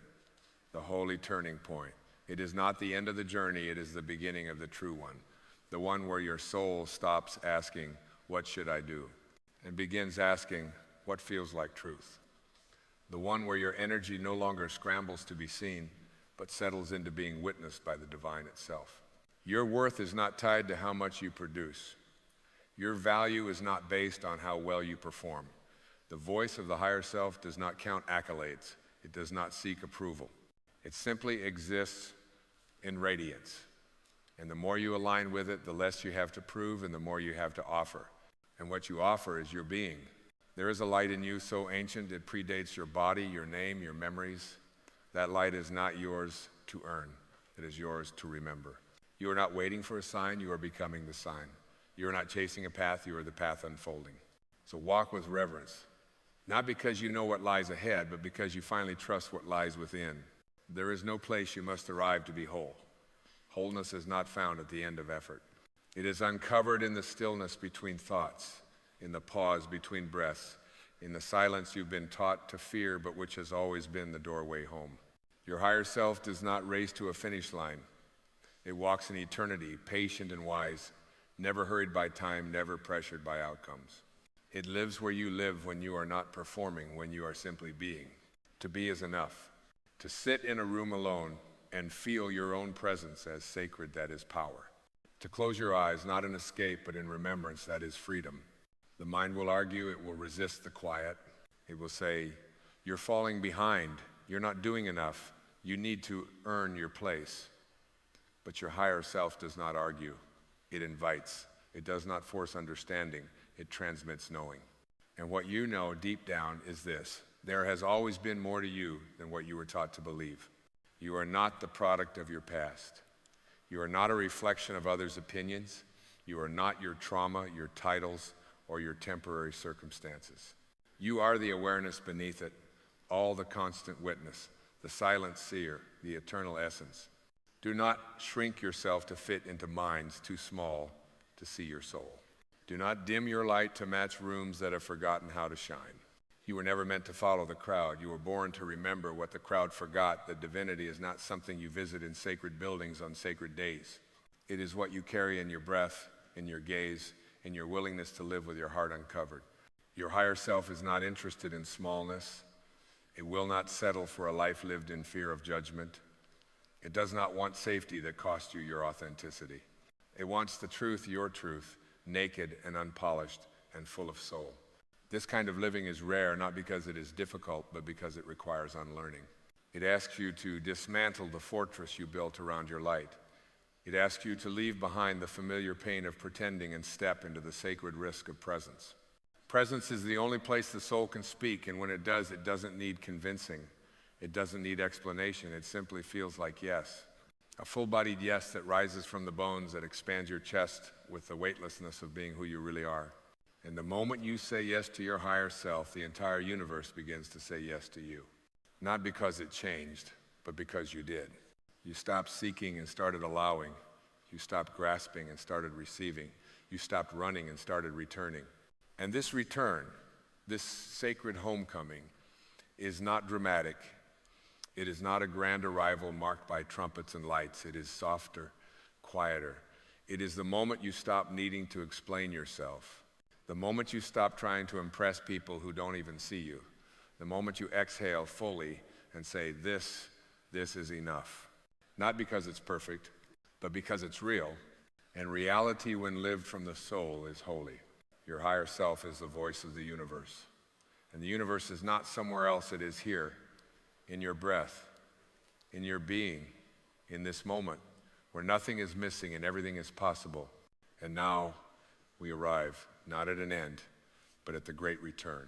the holy turning point. It is not the end of the journey, it is the beginning of the true one, the one where your soul stops asking, "What should I do?" and begins asking, "What feels like truth?" The one where your energy no longer scrambles to be seen, but settles into being witnessed by the divine itself. Your worth is not tied to how much you produce. Your value is not based on how well you perform. The voice of the higher self does not count accolades. It does not seek approval. It simply exists in radiance. And the more you align with it, the less you have to prove and the more you have to offer. And what you offer is your being. There is a light in you so ancient it predates your body, your name, your memories. That light is not yours to earn. It is yours to remember. You are not waiting for a sign, you are becoming the sign. You are not chasing a path, you are the path unfolding. So walk with reverence, not because you know what lies ahead, but because you finally trust what lies within. There is no place you must arrive to be whole. Wholeness is not found at the end of effort. It is uncovered in the stillness between thoughts, in the pause between breaths, in the silence you've been taught to fear, but which has always been the doorway home. Your higher self does not race to a finish line. It walks in eternity, patient and wise, never hurried by time, never pressured by outcomes. It lives where you live when you are not performing, when you are simply being. To be is enough. To sit in a room alone and feel your own presence as sacred, that is power. To close your eyes, not in escape, but in remembrance, that is freedom. The mind will argue, it will resist the quiet. It will say, "You're falling behind, you're not doing enough, you need to earn your place." But your higher self does not argue, it invites. It does not force understanding, it transmits knowing. And what you know deep down is this: there has always been more to you than what you were taught to believe. You are not the product of your past. You are not a reflection of others' opinions. You are not your trauma, your titles, or your temporary circumstances. You are the awareness beneath it, all the constant witness, the silent seer, the eternal essence. Do not shrink yourself to fit into minds too small to see your soul. Do not dim your light to match rooms that have forgotten how to shine. You were never meant to follow the crowd. You were born to remember what the crowd forgot, that divinity is not something you visit in sacred buildings on sacred days. It is what you carry in your breath, in your gaze, in your willingness to live with your heart uncovered. Your higher self is not interested in smallness. It will not settle for a life lived in fear of judgment. It does not want safety that costs you your authenticity. It wants the truth, your truth, naked and unpolished and full of soul. This kind of living is rare, not because it is difficult, but because it requires unlearning. It asks you to dismantle the fortress you built around your light. It asks you to leave behind the familiar pain of pretending and step into the sacred risk of presence. Presence is the only place the soul can speak, and when it does, it doesn't need convincing. It doesn't need explanation. It simply feels like yes. A full-bodied yes that rises from the bones, that expands your chest with the weightlessness of being who you really are. And the moment you say yes to your higher self, the entire universe begins to say yes to you. Not because it changed, but because you did. You stopped seeking and started allowing. You stopped grasping and started receiving. You stopped running and started returning. And this return, this sacred homecoming, is not dramatic. It is not a grand arrival marked by trumpets and lights. It is softer, quieter. It is the moment you stop needing to explain yourself. The moment you stop trying to impress people who don't even see you. The moment you exhale fully and say, this is enough. Not because it's perfect, but because it's real. And reality, when lived from the soul, is holy. Your higher self is the voice of the universe. And the universe is not somewhere else, it is here, in your breath, in your being, in this moment, where nothing is missing and everything is possible. And now we arrive, not at an end, but at the great return.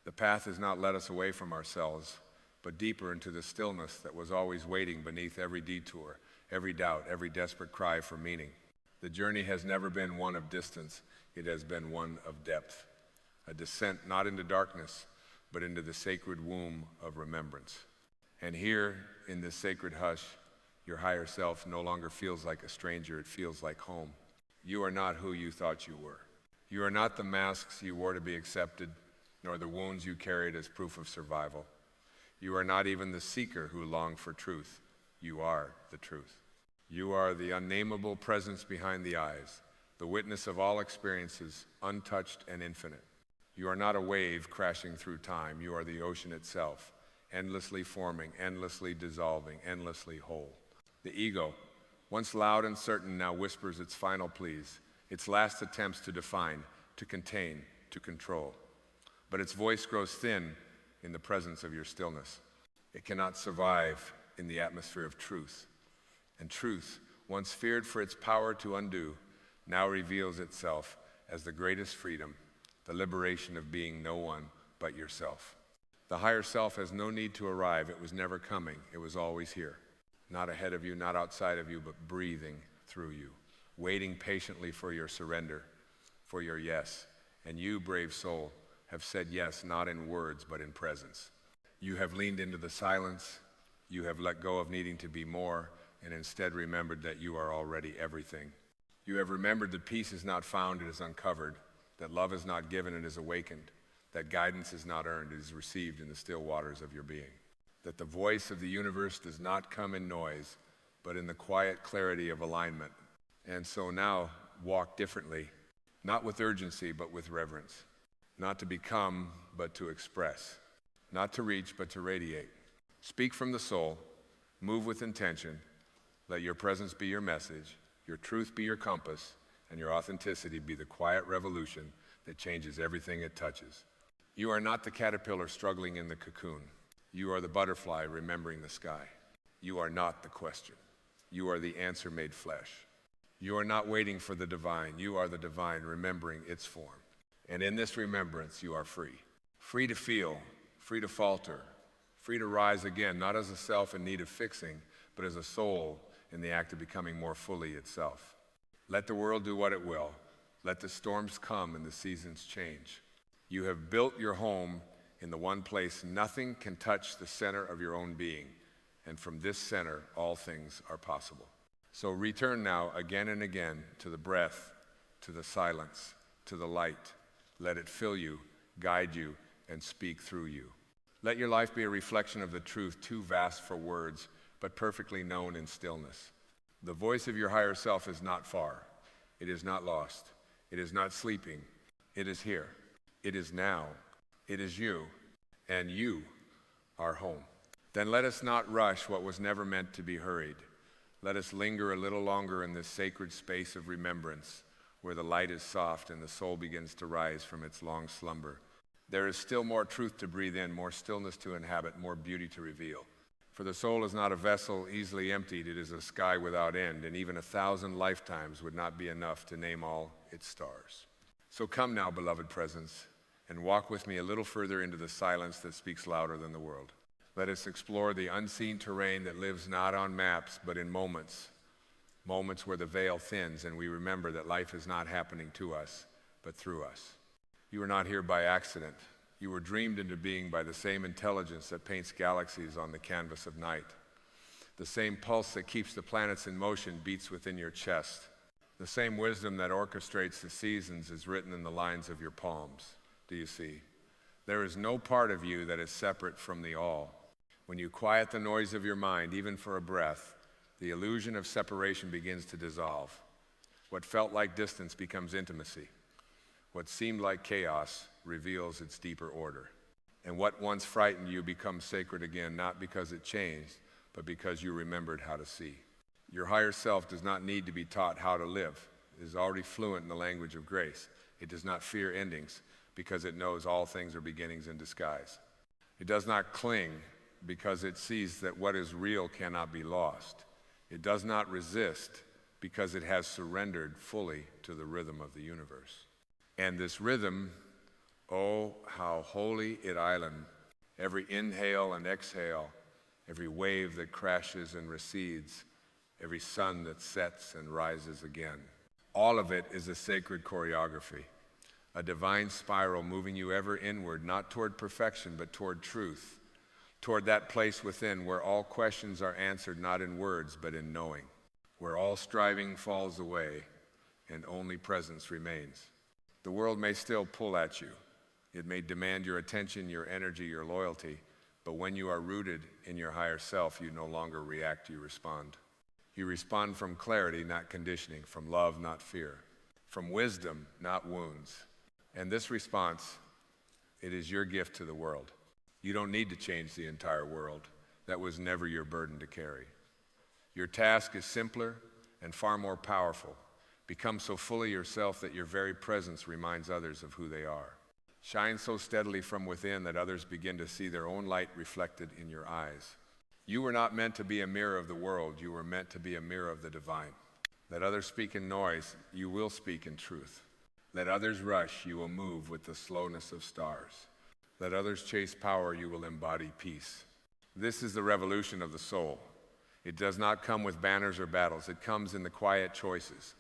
The path has not led us away from ourselves, but deeper into the stillness that was always waiting beneath every detour, every doubt, every desperate cry for meaning. The journey has never been one of distance, it has been one of depth. A descent not into darkness, but into the sacred womb of remembrance. And here, in this sacred hush, your higher self no longer feels like a stranger, it feels like home. You are not who you thought you were. You are not the masks you wore to be accepted, nor the wounds you carried as proof of survival. You are not even the seeker who longed for truth. You are the truth. You are the unnameable presence behind the eyes, the witness of all experiences, untouched and infinite. You are not a wave crashing through time. You are the ocean itself, endlessly forming, endlessly dissolving, endlessly whole. The ego, once loud and certain, now whispers its final pleas, its last attempts to define, to contain, to control. But its voice grows thin in the presence of your stillness. It cannot survive in the atmosphere of truth. And truth, once feared for its power to undo, now reveals itself as the greatest freedom, the liberation of being no one but yourself. The higher self has no need to arrive. It was never coming. It was always here. Not ahead of you, not outside of you, but breathing through you, waiting patiently for your surrender, for your yes. And you, brave soul, have said yes, not in words, but in presence. You have leaned into the silence. You have let go of needing to be more, and instead remembered that you are already everything. You have remembered that peace is not found, it is uncovered, that love is not given, it is awakened, that guidance is not earned, it is received in the still waters of your being, that the voice of the universe does not come in noise, but in the quiet clarity of alignment. And so now walk differently, not with urgency, but with reverence, not to become, but to express, not to reach, but to radiate. Speak from the soul, move with intention, let your presence be your message, your truth be your compass, and your authenticity be the quiet revolution that changes everything it touches. You are not the caterpillar struggling in the cocoon. You are the butterfly remembering the sky. You are not the question. You are the answer made flesh. You are not waiting for the divine. You are the divine remembering its form. And in this remembrance, you are free. Free to feel, free to falter, free to rise again, not as a self in need of fixing, but as a soul in the act of becoming more fully itself. Let the world do what it will. Let the storms come and the seasons change. You have built your home in the one place nothing can touch the center of your own being. And from this center, all things are possible. So return now again and again to the breath, to the silence, to the light. Let it fill you, guide you, and speak through you. Let your life be a reflection of the truth too vast for words, but perfectly known in stillness. The voice of your higher self is not far. It is not lost. It is not sleeping. It is here. It is now. It is you. And you are home. Then let us not rush what was never meant to be hurried. Let us linger a little longer in this sacred space of remembrance, where the light is soft and the soul begins to rise from its long slumber. There is still more truth to breathe in, more stillness to inhabit, more beauty to reveal. For the soul is not a vessel easily emptied, it is a sky without end, and even 1,000 lifetimes would not be enough to name all its stars. So come now, beloved presence, and walk with me a little further into the silence that speaks louder than the world. Let us explore the unseen terrain that lives not on maps, but in moments where the veil thins and we remember that life is not happening to us, but through us. You are not here by accident. You were dreamed into being by the same intelligence that paints galaxies on the canvas of night. The same pulse that keeps the planets in motion beats within your chest. The same wisdom that orchestrates the seasons is written in the lines of your palms. Do you see? There is no part of you that is separate from the all. When you quiet the noise of your mind, even for a breath, the illusion of separation begins to dissolve. What felt like distance becomes intimacy. What seemed like chaos reveals its deeper order. And what once frightened you becomes sacred again, not because it changed, but because you remembered how to see. Your higher self does not need to be taught how to live. It is already fluent in the language of grace. It does not fear endings because it knows all things are beginnings in disguise. It does not cling because it sees that what is real cannot be lost. It does not resist because it has surrendered fully to the rhythm of the universe. And this rhythm, oh, how holy it island. Every inhale and exhale, every wave that crashes and recedes, every sun that sets and rises again. All of it is a sacred choreography, a divine spiral moving you ever inward, not toward perfection, but toward truth, toward that place within where all questions are answered not in words, but in knowing, where all striving falls away and only presence remains. The world may still pull at you. It may demand your attention, your energy, your loyalty, but when you are rooted in your higher self, you no longer react, you respond. You respond from clarity, not conditioning, from love, not fear, from wisdom, not wounds. And this response, it is your gift to the world. You don't need to change the entire world. That was never your burden to carry. Your task is simpler and far more powerful. Become so full of yourself that your very presence reminds others of who they are. Shine so steadily from within that others begin to see their own light reflected in your eyes. You were not meant to be a mirror of the world. You were meant to be a mirror of the divine. Let others speak in noise. You will speak in truth. Let others rush. You will move with the slowness of stars. Let others chase power. You will embody peace. This is the revolution of the soul. It does not come with banners or battles. It comes in the quiet choices.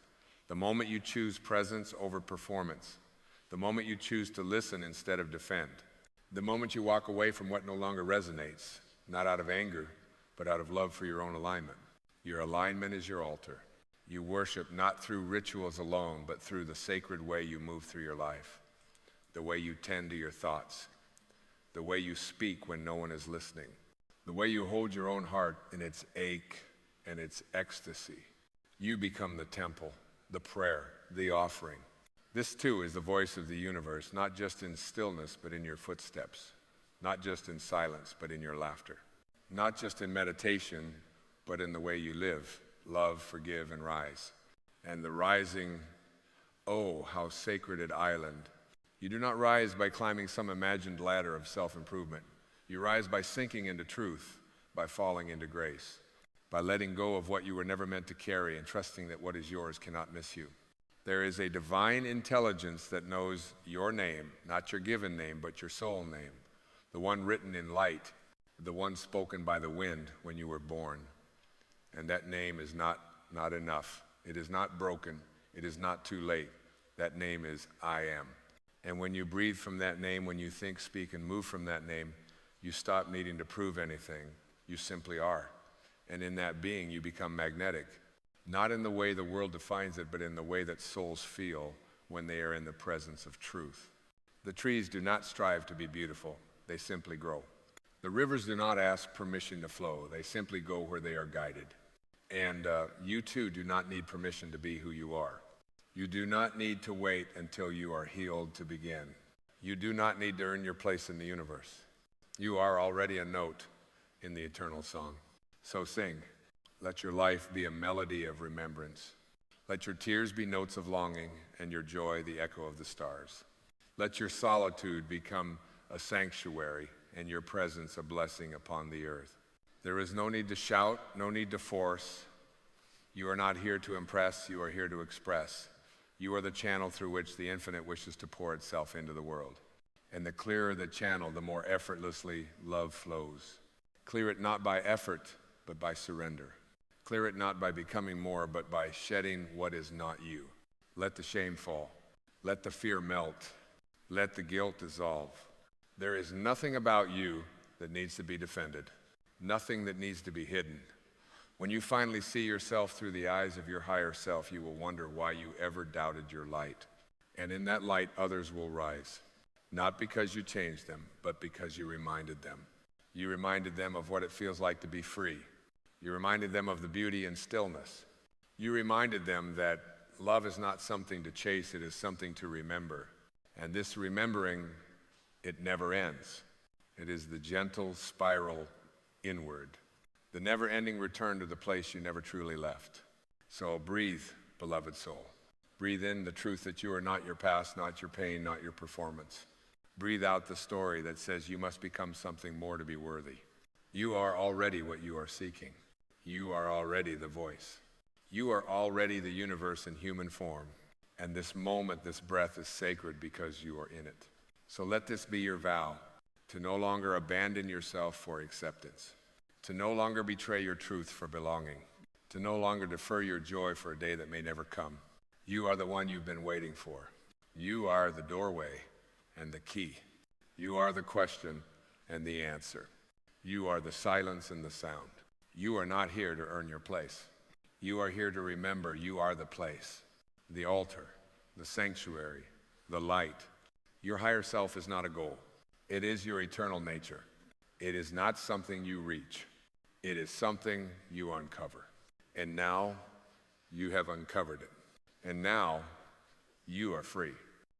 The moment you choose presence over performance. The moment you choose to listen instead of defend. The moment you walk away from what no longer resonates, not out of anger, but out of love for your own alignment. Your alignment is your altar. You worship not through rituals alone, but through the sacred way you move through your life, the way you tend to your thoughts, the way you speak when no one is listening, the way you hold your own heart in its ache and its ecstasy. You become the temple, the prayer, the offering. This too is the voice of the universe, not just in stillness, but in your footsteps, not just in silence, but in your laughter, not just in meditation, but in the way you live, love, forgive, and rise. And the rising, oh, how sacred an island. You do not rise by climbing some imagined ladder of self-improvement. You rise by sinking into truth, by falling into grace, by letting go of what you were never meant to carry and trusting that what is yours cannot miss you. There is a divine intelligence that knows your name, not your given name, but your soul name, the one written in light, the one spoken by the wind when you were born. And that name is not enough. It is not broken. It is not too late. That name is I am. And when you breathe from that name, when you think, speak, and move from that name, you stop needing to prove anything. You simply are. And in that being, you become magnetic. Not in the way the world defines it, but in the way that souls feel when they are in the presence of truth. The trees do not strive to be beautiful. They simply grow. The rivers do not ask permission to flow. They simply go where they are guided. And you too do not need permission to be who you are. You do not need to wait until you are healed to begin. You do not need to earn your place in the universe. You are already a note in the eternal song. So sing, Let your life be a melody of remembrance. Let your tears be notes of longing, and your joy the echo of the stars. Let your solitude become a sanctuary, and your presence a blessing upon the earth. There is no need to shout, no need to force. You are not here to impress, you are here to express. You are the channel through which the infinite wishes to pour itself into the world. And the clearer the channel, the more effortlessly love flows. Clear it not by effort, but by surrender. Clear it not by becoming more, but by shedding what is not you. Let the shame fall. Let the fear melt. Let the guilt dissolve. There is nothing about you that needs to be defended. Nothing that needs to be hidden. When you finally see yourself through the eyes of your higher self, you will wonder why you ever doubted your light. And in that light, others will rise. Not because you changed them, but because you reminded them. You reminded them of what it feels like to be free. You reminded them of the beauty and stillness. You reminded them that love is not something to chase, it is something to remember. And this remembering, it never ends. It is the gentle spiral inward, the never-ending return to the place you never truly left. So breathe, beloved soul. Breathe in the truth that you are not your past, not your pain, not your performance. Breathe out the story that says you must become something more to be worthy. You are already what you are seeking. You are already the voice. You are already the universe in human form. And this moment, this breath is sacred because you are in it. So let this be your vow, to no longer abandon yourself for acceptance, to no longer betray your truth for belonging, to no longer defer your joy for a day that may never come. You are the one you've been waiting for. You are the doorway and the key. You are the question and the answer. You are the silence and the sound. You are not here to earn your place. You are here to remember you are the place, the altar, the sanctuary, the light. Your higher self is not a goal. It is your eternal nature. It is not something you reach. It is something you uncover. And now you have uncovered it. And now you are free.